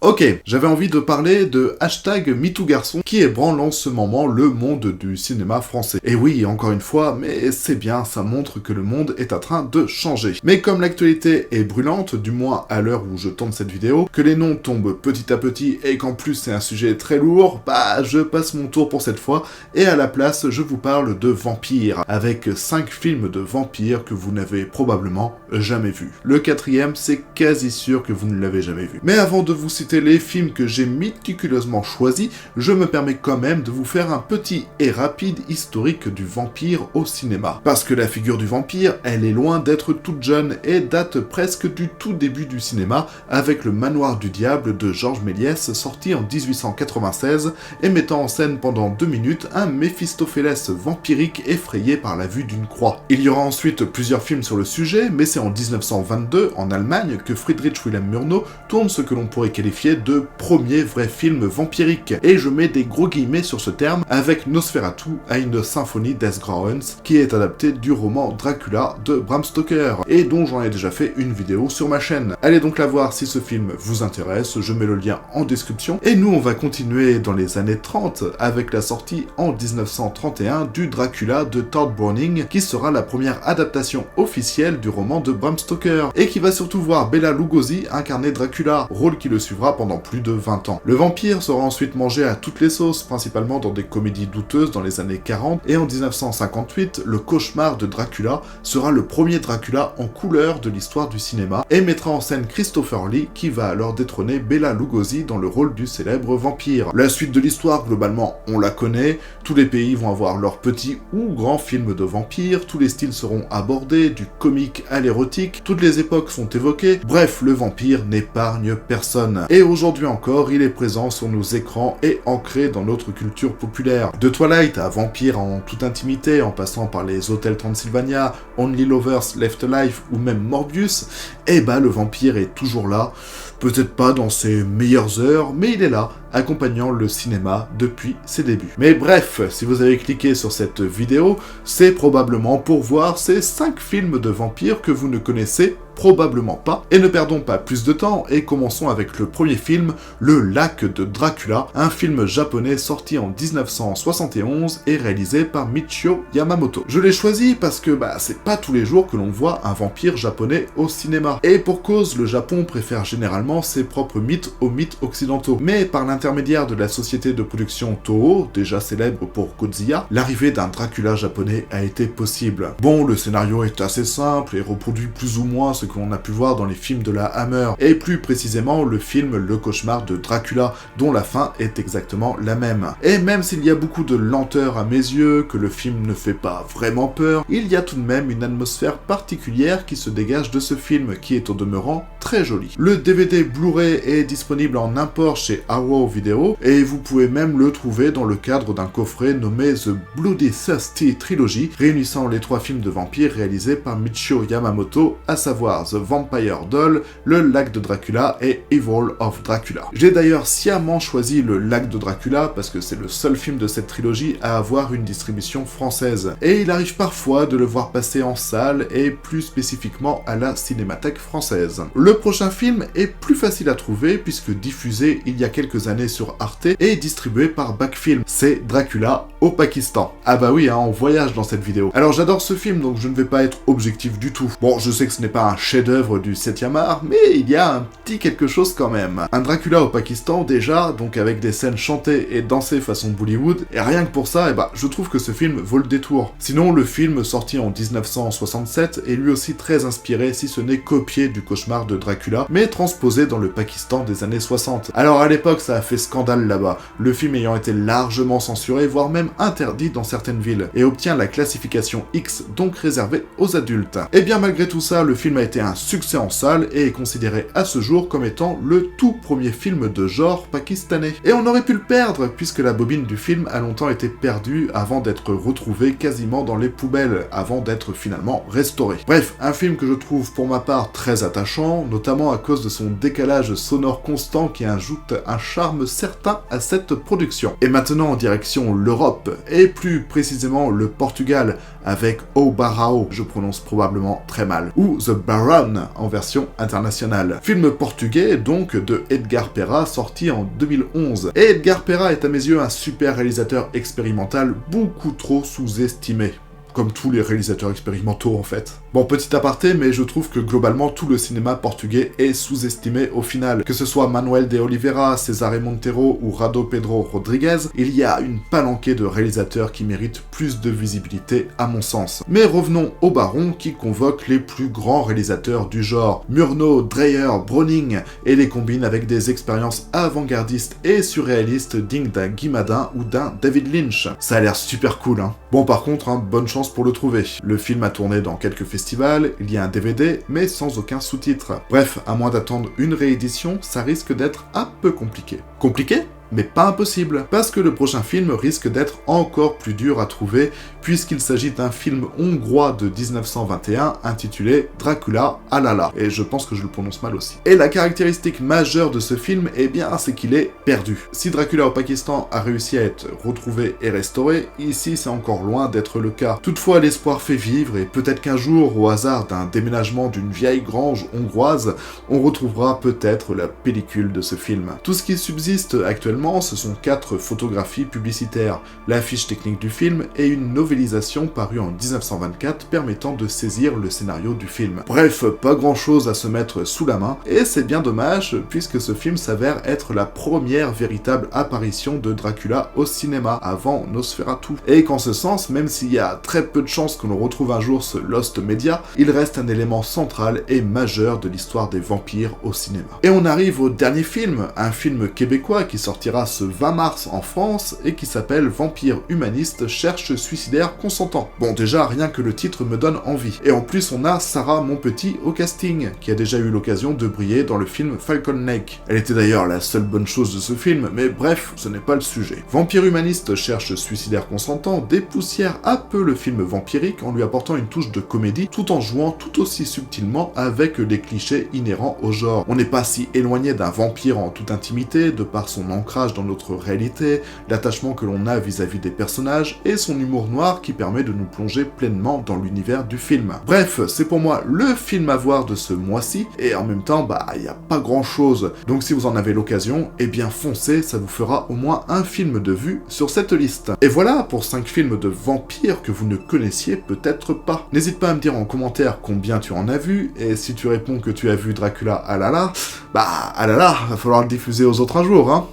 Ok, j'avais envie de parler de #MeTooGarçon qui ébranle en ce moment le monde du cinéma français. Et oui, encore une fois, mais c'est bien, ça montre que le monde est en train de changer. Mais comme l'actualité est brûlante, du moins à l'heure où je tourne cette vidéo, que les noms tombent petit à petit et qu'en plus c'est un sujet très lourd, bah je passe mon tour pour cette fois et à la place je vous parle de vampires, avec 5 films de vampires que vous n'avez probablement jamais vus. Le 4e, c'est quasi sûr que vous ne l'avez jamais vu. Mais avant de vous citer les films que j'ai méticuleusement choisis, je me permets quand même de vous faire un petit et rapide historique du vampire au cinéma. Parce que la figure du vampire, elle est loin d'être toute jeune et date presque du tout début du cinéma avec le Manoir du Diable de Georges Méliès sorti en 1896 et mettant en scène pendant 2 minutes un Méphistophélès vampirique effrayé par la vue d'une croix. Il y aura ensuite plusieurs films sur le sujet, mais c'est en 1922, en Allemagne, que Friedrich Wilhelm Murnau tourne ce que l'on pourrait qualifier de premier vrai film vampirique. Et je mets des gros guillemets sur ce terme avec Nosferatu, une symphonie des Grauens, qui est adapté du roman Dracula de Bram Stoker, et dont j'en ai déjà fait une vidéo sur ma chaîne. Allez donc la voir si ce film vous intéresse, je mets le lien en description. Et nous on va continuer dans les années 30 avec la sortie en 1931 du Dracula de Tod Browning, qui sera la première adaptation officielle du roman de Bram Stoker, et qui va surtout voir Bela Lugosi incarner Dracula, rôle qui le suivra pendant plus de 20 ans. Le vampire sera ensuite mangé à toutes les sauces, principalement dans des comédies douteuses dans les années 40, et en 1958, le cauchemar de Dracula sera le premier Dracula en couleur de l'histoire du cinéma, et mettra en scène Christopher Lee, qui va alors détrôner Bela Lugosi dans le rôle du célèbre vampire. La suite de l'histoire, globalement, on la connaît, tous les pays vont avoir leurs petits ou grands films de vampires, tous les styles seront abordés, du comique à l'érotique, toutes les époques sont évoquées, bref, le vampire n'épargne personne. Et aujourd'hui encore, il est présent sur nos écrans et ancré dans notre culture populaire. De Twilight à Vampire en toute intimité, en passant par les Hôtels Transylvania, Only Lovers Left Alive ou même Morbius, eh bah le vampire est toujours là, peut-être pas dans ses meilleures heures, mais il est là, accompagnant le cinéma depuis ses débuts. Mais bref, si vous avez cliqué sur cette vidéo, c'est probablement pour voir ces 5 films de vampires que vous ne connaissez probablement pas. Et ne perdons pas plus de temps et commençons avec le premier film, Le Lac de Dracula, un film japonais sorti en 1971 et réalisé par Michio Yamamoto. Je l'ai choisi parce que c'est pas tous les jours que l'on voit un vampire japonais au cinéma. Et pour cause, le Japon préfère généralement ses propres mythes aux mythes occidentaux. Mais par l'intermédiaire de la société de production Toho, déjà célèbre pour Godzilla, l'arrivée d'un Dracula japonais a été possible. Bon, le scénario est assez simple et reproduit plus ou moins ce que l'on a pu voir dans les films de la Hammer, et plus précisément le film Le Cauchemar de Dracula, dont la fin est exactement la même. Et même s'il y a beaucoup de lenteur à mes yeux, que le film ne fait pas vraiment peur, il y a tout de même une atmosphère particulière qui se dégage de ce film, qui est au demeurant très joli. Le DVD Blu-ray est disponible en import chez Arrow Video, et vous pouvez même le trouver dans le cadre d'un coffret nommé The Bloody Thirsty Trilogy, réunissant les 3 films de vampires réalisés par Michio Yamamoto, à savoir The Vampire Doll, Le Lac de Dracula et Evil of Dracula. J'ai d'ailleurs sciemment choisi Le Lac de Dracula parce que c'est le seul film de cette trilogie à avoir une distribution française. Et il arrive parfois de le voir passer en salle et plus spécifiquement à la Cinémathèque française. Le prochain film est plus facile à trouver puisque diffusé il y a quelques années sur Arte et distribué par Backfilm. C'est Dracula au Pakistan. Ah bah oui, on voyage dans cette vidéo. Alors j'adore ce film donc je ne vais pas être objectif du tout. Bon, je sais que ce n'est pas un chef-d'œuvre du 7e art, mais il y a un petit quelque chose quand même. Un Dracula au Pakistan déjà, donc avec des scènes chantées et dansées façon Bollywood, et rien que pour ça, je trouve que ce film vaut le détour. Sinon, le film sorti en 1967 est lui aussi très inspiré, si ce n'est copié du cauchemar de Dracula, mais transposé dans le Pakistan des années 60. Alors à l'époque, ça a fait scandale là-bas, le film ayant été largement censuré, voire même interdit dans certaines villes, et obtient la classification X, donc réservée aux adultes. Et bien malgré tout ça, le film a été un succès en salle et est considéré à ce jour comme étant le tout premier film de genre pakistanais. Et on aurait pu le perdre, puisque la bobine du film a longtemps été perdue avant d'être retrouvée quasiment dans les poubelles, avant d'être finalement restaurée. Bref, un film que je trouve pour ma part très attachant, notamment à cause de son décalage sonore constant qui ajoute un charme certain à cette production. Et maintenant en direction l'Europe, et plus précisément le Portugal, avec O Barão, je prononce probablement très mal, ou The Barão Run en version internationale. Film portugais donc de Edgar Pera sorti en 2011. Et Edgar Pera est à mes yeux un super réalisateur expérimental beaucoup trop sous-estimé. Comme tous les réalisateurs expérimentaux en fait. Bon, petit aparté, mais je trouve que globalement tout le cinéma portugais est sous-estimé au final. Que ce soit Manuel de Oliveira, Cesare Montero ou Rado Pedro Rodrigues, il y a une palanquée de réalisateurs qui méritent plus de visibilité à mon sens. Mais revenons au Baron qui convoque les plus grands réalisateurs du genre, Murnau, Dreyer, Browning, et les combine avec des expériences avant-gardistes et surréalistes dignes d'un Guy Madin ou d'un David Lynch. Ça a l'air super cool, hein. Bon, par contre, hein, bonne chance pour le trouver. Le film a tourné dans quelques festivals, il y a un DVD, mais sans aucun sous-titre. Bref, à moins d'attendre une réédition, ça risque d'être un peu compliqué. Compliqué ? Mais pas impossible, parce que le prochain film risque d'être encore plus dur à trouver, puisqu'il s'agit d'un film hongrois de 1921 intitulé Dracula Alala, et je pense que je le prononce mal aussi. Et la caractéristique majeure de ce film, eh bien, c'est qu'il est perdu. Si Dracula au Pakistan a réussi à être retrouvé et restauré, ici c'est encore loin d'être le cas. Toutefois, l'espoir fait vivre, et peut-être qu'un jour, au hasard d'un déménagement d'une vieille grange hongroise, on retrouvera peut-être la pellicule de ce film. Tout ce qui subsiste actuellement, ce sont 4 photographies publicitaires, la fiche technique du film et une novélisation parue en 1924 permettant de saisir le scénario du film. Bref, pas grand chose à se mettre sous la main, et c'est bien dommage puisque ce film s'avère être la première véritable apparition de Dracula au cinéma avant Nosferatu. Et qu'en ce sens, même s'il y a très peu de chances que l'on retrouve un jour ce Lost Media, il reste un élément central et majeur de l'histoire des vampires au cinéma. Et on arrive au dernier film, un film québécois qui sortira ce 20 mars en France et qui s'appelle Vampire humaniste cherche suicidaire consentant. Bon, déjà, rien que le titre me donne envie. Et en plus, on a Sarah Monpetit au casting, qui a déjà eu l'occasion de briller dans le film Falcon Lake. Elle était d'ailleurs la seule bonne chose de ce film, mais bref, ce n'est pas le sujet. Vampire humaniste cherche suicidaire consentant dépoussière un peu le film vampirique en lui apportant une touche de comédie, tout en jouant tout aussi subtilement avec les clichés inhérents au genre. On n'est pas si éloigné d'un vampire en toute intimité, de par son ancrage dans notre réalité, l'attachement que l'on a vis-à-vis des personnages et son humour noir qui permet de nous plonger pleinement dans l'univers du film. Bref, c'est pour moi le film à voir de ce mois-ci et en même temps, il n'y a pas grand-chose. Donc si vous en avez l'occasion, eh bien foncez, ça vous fera au moins un film de vue sur cette liste. Et voilà pour 5 films de vampires que vous ne connaissiez peut-être pas. N'hésite pas à me dire en commentaire combien tu en as vu, et si tu réponds que tu as vu Dracula Alala, Alala, va falloir le diffuser aux autres un jour, hein.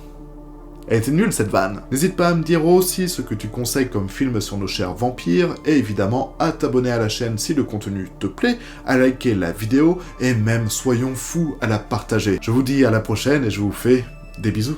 Elle était nulle cette vanne. N'hésite pas à me dire aussi ce que tu conseilles comme film sur nos chers vampires, et évidemment à t'abonner à la chaîne si le contenu te plaît, à liker la vidéo, et même soyons fous à la partager. Je vous dis à la prochaine et je vous fais des bisous.